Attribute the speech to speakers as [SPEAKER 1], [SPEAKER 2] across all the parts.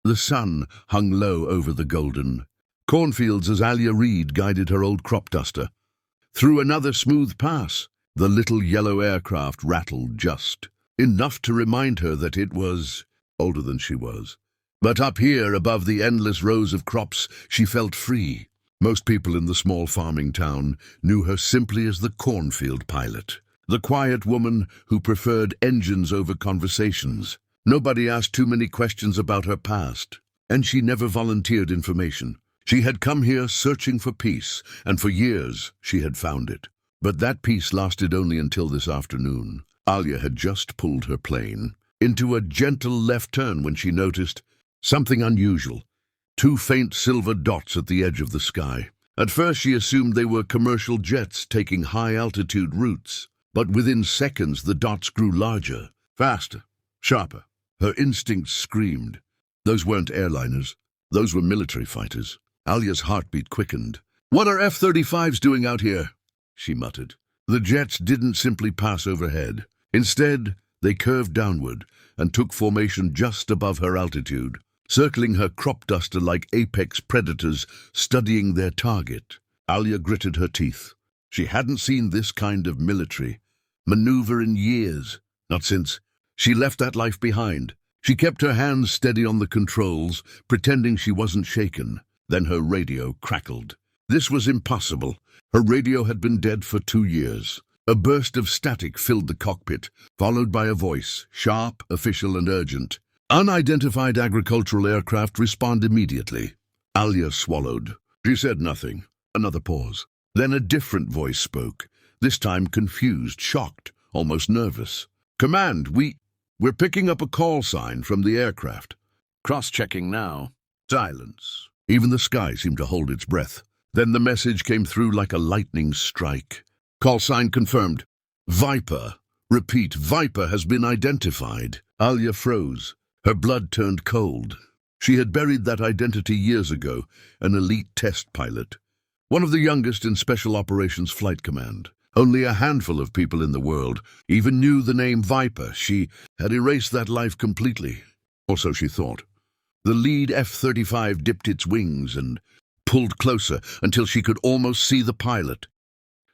[SPEAKER 1] The sun hung low over the golden cornfields as Alya Reed guided her old crop duster. Through another smooth pass, the little yellow aircraft rattled just enough to remind her that it was older than she was. But up here, above the endless rows of crops, she felt free. Most people in the small farming town knew her simply as the cornfield pilot, the quiet woman who preferred engines over conversations. Nobody asked too many questions about her past, and she never volunteered information. She had come here searching for peace, and for years she had found it. But that peace lasted only until this afternoon. Alya had just pulled her plane into a gentle left turn when she noticed something unusual. Two faint silver dots at the edge of the sky. At first she assumed they were commercial jets taking high-altitude routes, but within seconds the dots grew larger, faster, sharper. Her instincts screamed. Those weren't airliners. Those were military fighters. Alya's heartbeat quickened. "What are F-35s doing out here?" she muttered. The jets didn't simply pass overhead. Instead, they curved downward and took formation just above her altitude, circling her crop duster like apex predators studying their target. Alya gritted her teeth. She hadn't seen this kind of military maneuver in years, not since she left that life behind. She kept her hands steady on the controls, pretending she wasn't shaken. Then her radio crackled. This was impossible. Her radio had been dead for 2 years. A burst of static filled the cockpit, followed by a voice, sharp, official, and urgent. "Unidentified agricultural aircraft respond immediately." Alya swallowed. She said nothing. Another pause. Then a different voice spoke, this time confused, shocked, almost nervous. "Command, we're picking up a call sign from the aircraft." "Cross-checking now." Silence. Even the sky seemed to hold its breath. Then the message came through like a lightning strike. "Call sign confirmed. Viper. Repeat, Viper has been identified." Alya froze. Her blood turned cold. She had buried that identity years ago, an elite test pilot. One of the youngest in Special Operations Flight Command. Only a handful of people in the world even knew the name Viper. She had erased that life completely. Or so she thought. The lead F-35 dipped its wings and pulled closer until she could almost see the pilot.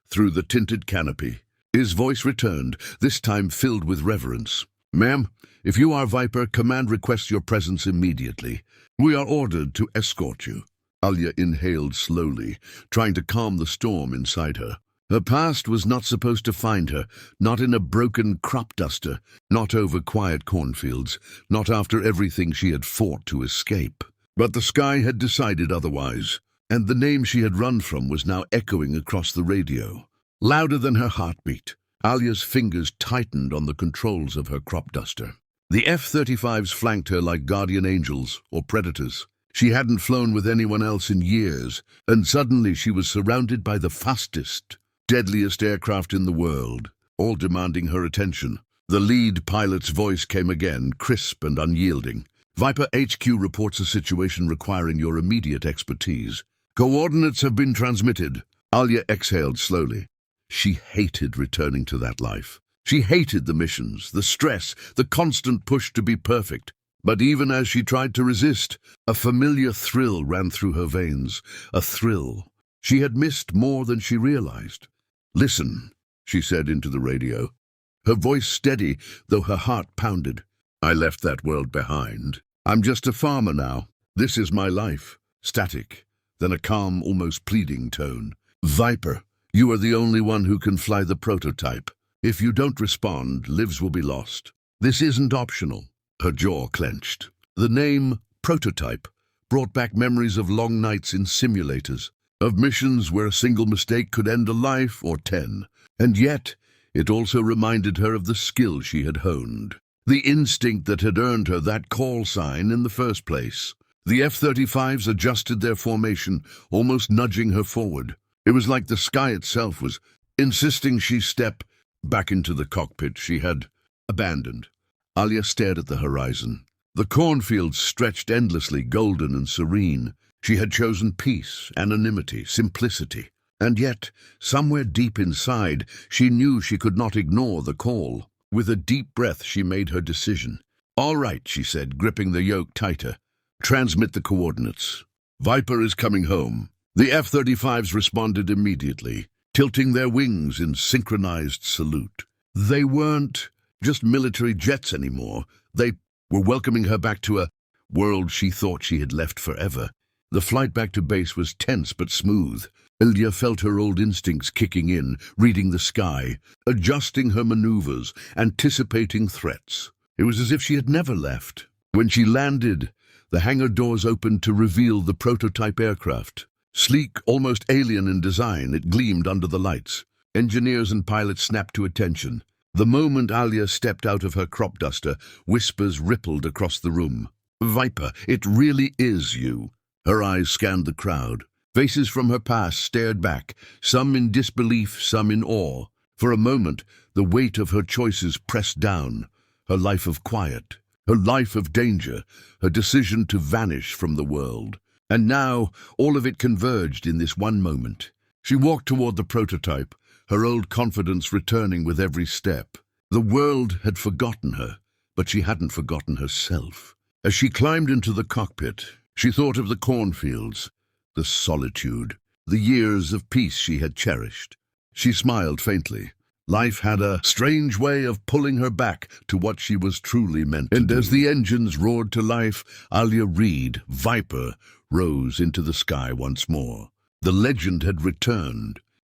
[SPEAKER 1] Through the tinted canopy, his voice returned, this time filled with reverence. "Ma'am, if you are Viper, command requests your presence immediately. We are ordered to escort you." Alya inhaled slowly, trying to calm the storm inside her. Her past was not supposed to find her, not in a broken crop duster, not over quiet cornfields, not after everything she had fought to escape. But the sky had decided otherwise, and the name she had run from was now echoing across the radio. Louder than her heartbeat, Alya's fingers tightened on the controls of her crop duster. The F-35s flanked her like guardian angels or predators. She hadn't flown with anyone else in years, and suddenly she was surrounded by the fastest, deadliest aircraft in the world, all demanding her attention. The lead pilot's voice came again, crisp and unyielding. "Viper HQ reports a situation requiring your immediate expertise. Coordinates have been transmitted." Alya exhaled slowly. She hated returning to that life. She hated the missions, the stress, the constant push to be perfect. But even as she tried to resist, a familiar thrill ran through her veins, a thrill she had missed more than she realized. "Listen," she said into the radio, her voice steady, though her heart pounded. "I left that world behind. I'm just a farmer now. This is my life." Static, then a calm, almost pleading tone. "Viper, you are the only one who can fly the prototype. If you don't respond, lives will be lost. This isn't optional." Her jaw clenched. The name Prototype brought back memories of long nights in simulators, of missions where a single mistake could end a life or 10. And yet, it also reminded her of the skill she had honed, the instinct that had earned her that call sign in the first place. The F-35s adjusted their formation, almost nudging her forward. It was like the sky itself was insisting she step back into the cockpit she had abandoned. Alya stared at the horizon. The cornfields stretched endlessly, golden and serene. She had chosen peace, anonymity, simplicity. And yet, somewhere deep inside, she knew she could not ignore the call. With a deep breath, she made her decision. "All right," she said, gripping the yoke tighter. Transmit the coordinates. Viper is coming home. The F-35s responded immediately, tilting their wings in synchronized salute. They weren't just military jets anymore. They were welcoming her back to a world she thought she had left forever. The flight back to base was tense but smooth. Alya felt her old instincts kicking in, reading the sky, adjusting her maneuvers, anticipating threats. It was as if she had never left. When she landed, the hangar doors opened to reveal the prototype aircraft. Sleek, almost alien in design, it gleamed under the lights. Engineers and pilots snapped to attention. The moment Alya stepped out of her crop duster, whispers rippled across the room. "Viper, it really is you." Her eyes scanned the crowd. Faces from her past stared back, some in disbelief, some in awe. For a moment, the weight of her choices pressed down. Her life of quiet, her life of danger, her decision to vanish from the world. And now, all of it converged in this one moment. She walked toward the prototype, her old confidence returning with every step. The world had forgotten her, but she hadn't forgotten herself. As she climbed into the cockpit, she thought of the cornfields, the solitude, the years of peace she had cherished. She smiled faintly. Life had a strange way of pulling her back to what she was truly meant to do. And as the engines roared to life, Alya Reed, Viper, rose into the sky once more. The legend had returned.